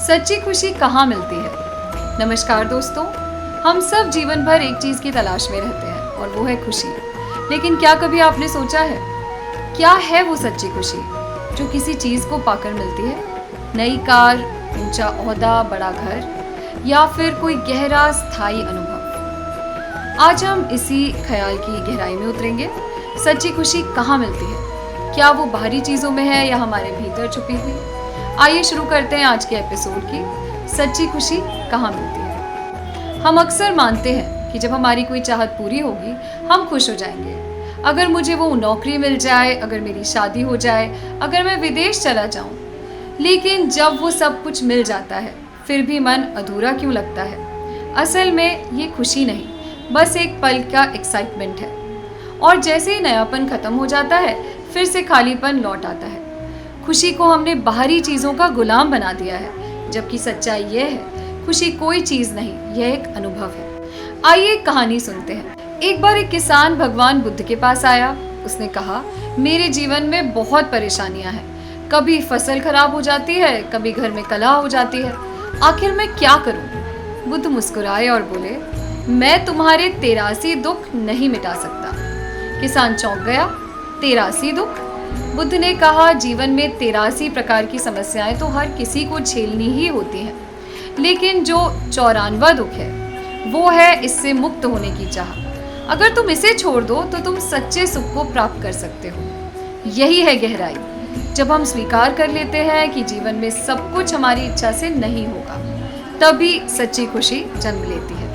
सच्ची खुशी कहाँ मिलती है? नमस्कार दोस्तों, हम सब जीवन भर एक चीज की तलाश में रहते हैं और वो है खुशी। लेकिन क्या कभी आपने सोचा है क्या है वो सच्ची खुशी जो किसी चीज को पाकर मिलती है? नई कार, ऊंचा ओहदा, बड़ा घर या फिर कोई गहरा स्थायी अनुभव। आज हम इसी ख्याल की गहराई में उतरेंगे। सच्ची खुशी कहाँ मिलती है? क्या वो बाहरी चीजों में है या हमारे भीतर छुपी हुई? आइए शुरू करते हैं आज के एपिसोड की सच्ची खुशी कहाँ मिलती है। हम अक्सर मानते हैं कि जब हमारी कोई चाहत पूरी होगी हम खुश हो जाएंगे। अगर मुझे वो नौकरी मिल जाए, अगर मेरी शादी हो जाए, अगर मैं विदेश चला जाऊं। लेकिन जब वो सब कुछ मिल जाता है फिर भी मन अधूरा क्यों लगता है? असल में ये खुशी नहीं, बस एक पल का एक्साइटमेंट है। और जैसे ही नयापन खत्म हो जाता है फिर से खालीपन लौट आता है। खुशी को हमने बाहरी चीज़ों का गुलाम बना दिया है, जबकि सच्चाई यह है खुशी कोई चीज़ नहीं, यह एक अनुभव है। आइए एक कहानी सुनते हैं। एक बार एक किसान भगवान बुद्ध के पास आया। उसने कहा, मेरे जीवन में बहुत परेशानियां हैं। कभी फसल खराब हो जाती है, कभी घर में कलह हो जाती है। आखिर मैं क्या करूं? बुद्ध मुस्कुराए और बोले, मैं तुम्हारे 83 दुख नहीं मिटा सकता। किसान चौंक गया। 83 दुख? बुद्ध ने कहा, जीवन में 83 प्रकार की समस्याएं तो हर किसी को झेलनी ही होती हैं, लेकिन जो 94वां दुख है वो है इससे मुक्त होने की चाह। अगर तुम इसे छोड़ दो तो तुम सच्चे सुख को प्राप्त कर सकते हो। यही है गहराई। जब हम स्वीकार कर लेते हैं कि जीवन में सब कुछ हमारी इच्छा से नहीं होगा, तभी सच्ची खुशी जन्म लेती है।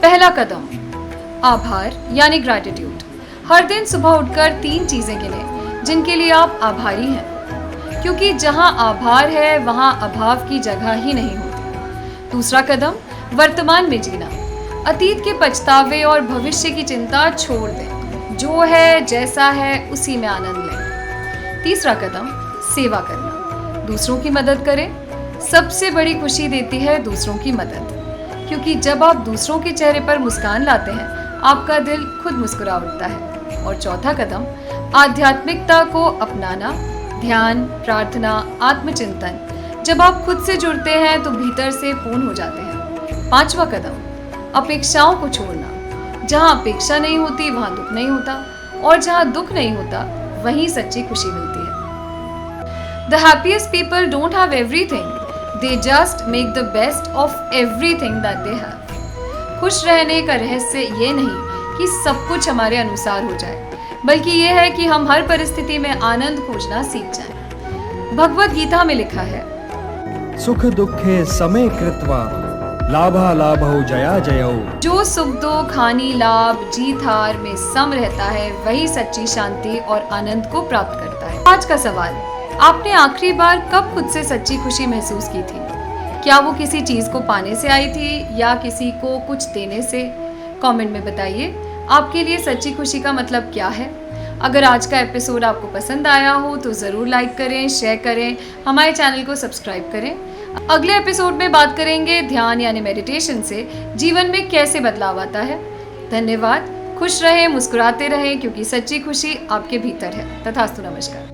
पहला कदम, आभार यानी ग्रैटिट्यूड। हर दिन सुबह उठकर 3 चीजें गिने जिनके लिए आप आभारी हैं, क्योंकि जहां आभार है वहां अभाव की जगह ही नहीं होती। दूसरा कदम, वर्तमान में जीना। अतीत के पछतावे और भविष्य की चिंता छोड़ दें। जो है जैसा है उसी में आनंद लें। तीसरा कदम, सेवा करना। दूसरों की मदद करें। सबसे बड़ी खुशी देती है दूसरों की मदद, क्योंकि जब आप दूसरों के चेहरे पर मुस्कान लाते हैं आपका दिल खुद मुस्कुरा उठता है। और चौथा कदम, आध्यात्मिकता को अपनाना। ध्यान, प्रार्थना, आत्मचिंतन। जब आप खुद से जुड़ते हैं तो भीतर से पूर्ण हो जाते हैं। 5वां कदम, अपेक्षाओं को छोड़ना। जहां अपेक्षा नहीं होती वहां दुख नहीं होता, और जहां दुख नहीं होता वहीं सच्ची खुशी मिलती है। The happiest people don't have everything, they just make the best of everything that they have. खुश रहने का रहस्य ये नहीं कि सब कुछ हमारे अनुसार हो जाए, बल्कि ये है कि हम हर परिस्थिति में आनंद खोजना सीख जाएं। भगवत गीता में लिखा है, सुख दुखे समय कृत्वा लाभा लाभौ जया जयौ। जो सुख दुख, हानि लाभ, जीत हार में सम रहता है वही सच्ची शांति और आनंद को प्राप्त करता है। आज का सवाल, आपने आखिरी बार कब खुद से सच्ची खुशी महसूस की थी? क्या वो किसी चीज को पाने से आई थी या किसी को कुछ देने से? कमेंट में बताइए आपके लिए सच्ची खुशी का मतलब क्या है। अगर आज का एपिसोड आपको पसंद आया हो तो ज़रूर लाइक करें, शेयर करें, हमारे चैनल को सब्सक्राइब करें। अगले एपिसोड में बात करेंगे ध्यान यानी मेडिटेशन से जीवन में कैसे बदलाव आता है। धन्यवाद। खुश रहें, मुस्कुराते रहें, क्योंकि सच्ची खुशी आपके भीतर है। तथास्तु। नमस्कार।